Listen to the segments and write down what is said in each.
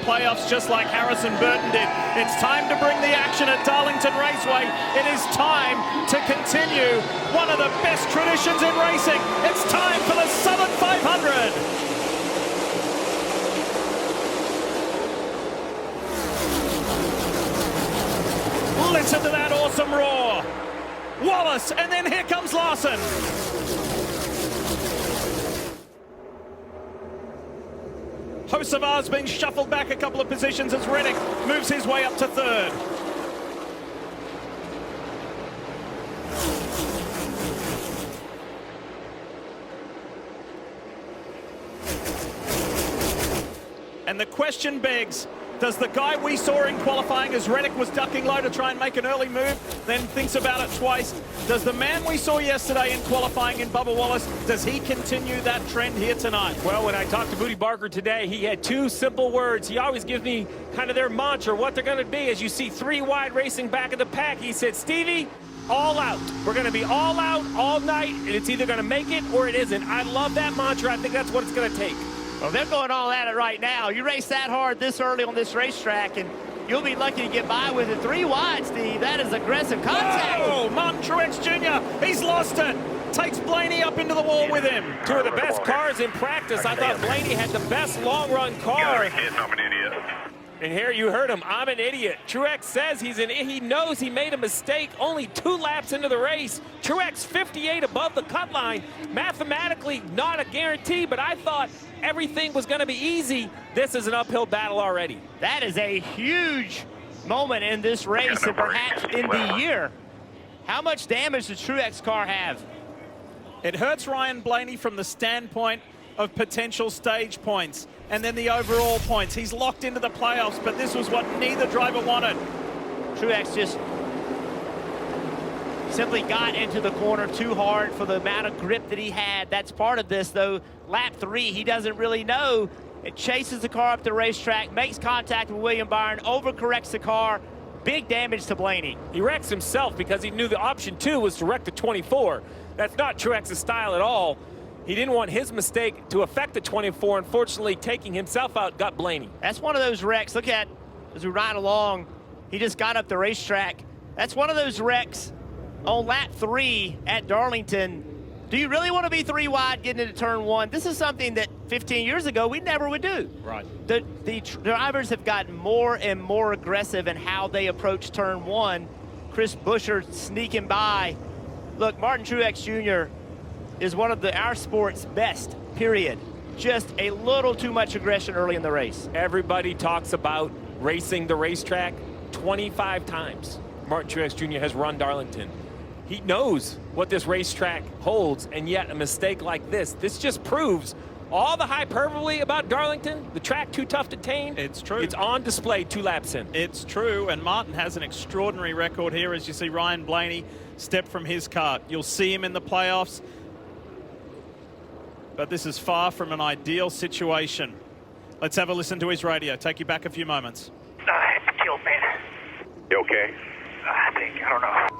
playoffs just like Harrison Burton did. It's time to bring the action at Darlington Raceway. It is time to continue one of the best traditions in racing. It's time for the Southern 500. Listen to that awesome roar. Wallace, and then here comes Larson. Hocevar's being shuffled back a couple of positions as Reddick moves his way up to third. And the question begs, does the guy we saw in qualifying as Reddick was ducking low to try and make an early move, then thinks about it twice, does the man we saw yesterday in qualifying in Bubba Wallace, does he continue that trend here tonight? Well, when I talked to Booty Barker today, he had two simple words. He always gives me kind of their mantra, what they're going to be. As you see three wide racing back in the pack, he said, Stevie, all out. We're going to be all out all night, and it's either going to make it or it isn't. I love that mantra. I think that's what it's going to take. Well, they're going all at it right now. You race that hard this early on this racetrack, and you'll be lucky to get by with it. 3 wide, Steve. That is aggressive contact. Oh, Martin Truex Jr., he's lost it. Takes Blaney up into the wall with him. Two of the best cars in practice. I thought Blaney had the best long-run car. I'm an idiot. And here you heard him, I'm an idiot. Truex says he knows he made a mistake only 2 laps into the race. Truex 58 above the cut line. Mathematically not a guarantee, but I thought everything was going to be easy. This is an uphill battle already. That is a huge moment in this race and perhaps in the year. How much damage does Truex car have? It hurts Ryan Blaney from the standpoint of potential stage points and then the overall points. He's locked into the playoffs, but this was what neither driver wanted. Truex just simply got into the corner too hard for the amount of grip that he had. That's part of this, though. Lap 3, he doesn't really know. It chases the car up the racetrack, makes contact with William Byron, overcorrects the car. Big damage to Blaney. He wrecks himself because he knew the option 2 was to wreck the 24. That's not Truex's style at all. He didn't want his mistake to affect the 24. Unfortunately, taking himself out got Blaney. That's one of those wrecks. Look at, as we ride along, he just got up the racetrack. That's one of those wrecks on lap 3 at Darlington. Do you really want to be 3 wide getting into turn 1? This is something that 15 years ago we never would do. Right. The drivers have gotten more and more aggressive in how they approach turn 1. Chris Buescher sneaking by. Look, Martin Truex Jr. is one of our sport's best, period. Just a little too much aggression early in the race. Everybody talks about racing the racetrack 25 times. Martin Truex Jr. has run Darlington. He knows what this racetrack holds, and yet a mistake like this just proves all the hyperbole about Darlington, the track too tough to tame. It's true. It's on display 2 laps in. It's true, and Martin has an extraordinary record here as you see Ryan Blaney step from his car. You'll see him in the playoffs, but this is far from an ideal situation. Let's have a listen to his radio. Take you back a few moments. It killed me. You okay? I don't know.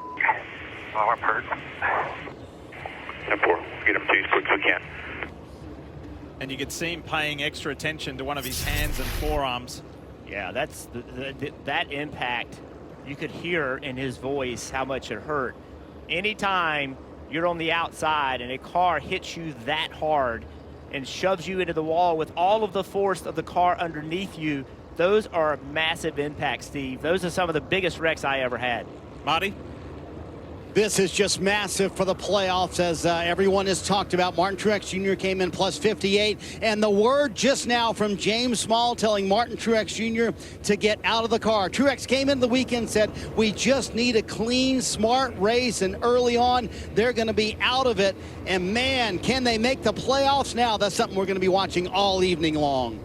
Oh, I'm hurt. 10-4. Get him to you as quick as we can. And you could see him paying extra attention to one of his hands and forearms. Yeah, that's that impact. You could hear in his voice how much it hurt. Anytime you're on the outside and a car hits you that hard and shoves you into the wall with all of the force of the car underneath you, those are massive impacts, Steve. Those are some of the biggest wrecks I ever had. Marty? This is just massive for the playoffs, as everyone has talked about. Martin Truex Jr. came in plus 58, and the word just now from James Small telling Martin Truex Jr. to get out of the car. Truex came into the weekend, said, we just need a clean, smart race, and early on, they're going to be out of it. And man, can they make the playoffs now? That's something we're going to be watching all evening long.